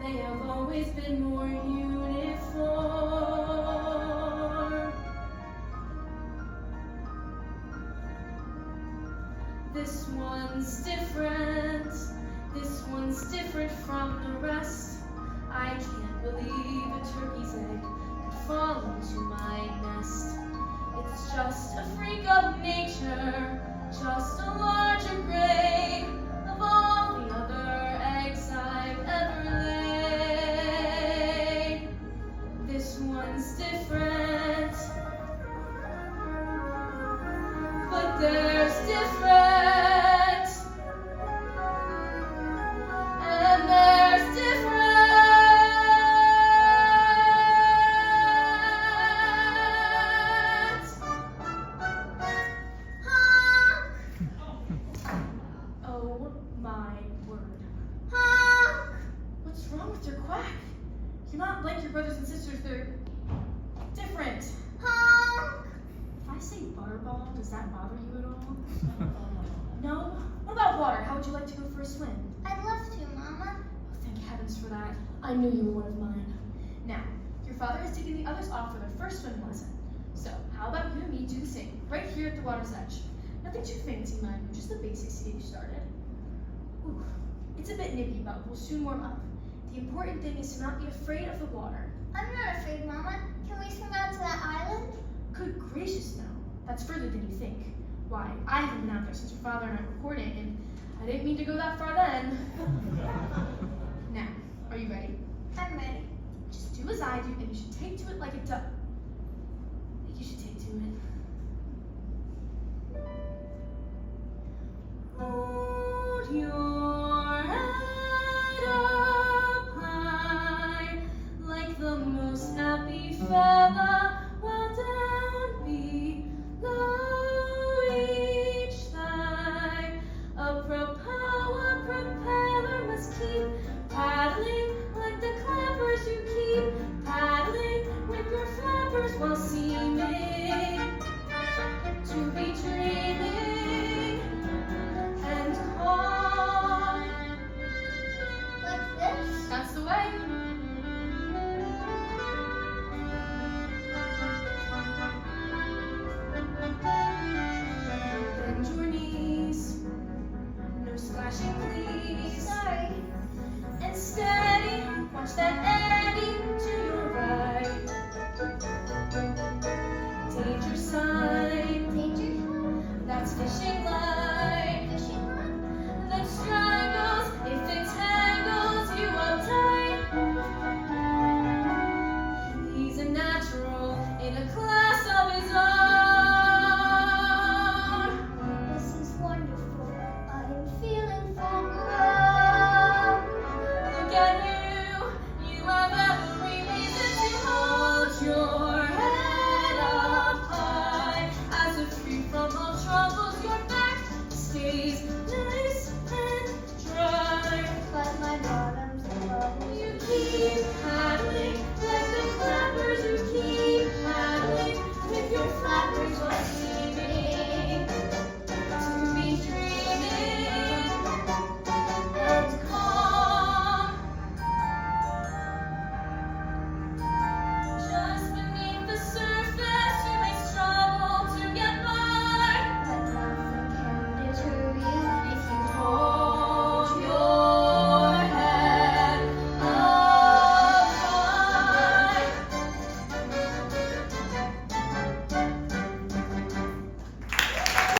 they have always been more uniform. This one's different. This one's different from the rest. I can't believe a turkey's egg could fall into my nest. It's just a freak of nature, just a larger grain of all the other eggs I've ever laid. This one's different, but there's different, and there's different. Oh my word. Honk! What's wrong with your quack? You're not like your brothers and sisters, they're different. Honk! If I say butterball, does that bother you at all? No? What about water? How would you like to go for a swim? I'd love to, Mama. Oh, thank heavens for that. I knew you were one of mine. Now, your father has taken the others off for their first swim lesson. So, how about you and me do the same, right here at the water's edge? Nothing too fancy, mind you, just the basics to get you started. Ooh, it's a bit nippy, but we'll soon warm up. The important thing is to not be afraid of the water. I'm not afraid, Mama. Can we swim out to that island? Good gracious, no. That's further than you think. Why, I haven't been out there since your father and I were courting, and I didn't mean to go that far then. Now, are you ready? I'm ready. Just do as I do, and you should take to it like a duck. You should take to it. Hold your head up high, like the most happy feather, while down below each thigh. A propeller must keep paddling like the clappers you keep paddling with your flappers while seeming to be dreaming and calm. Like this? That's the way. Bend your knees, no splashing please. Sorry. And steady, watch that eddy to your right. Danger sign, Danger? that's fishing line. Fishing rod? That strangles if it tangles you uptight. He's a natural in a class of his own. This is wonderful. I'm feeling full grown. Look at you, you have every reason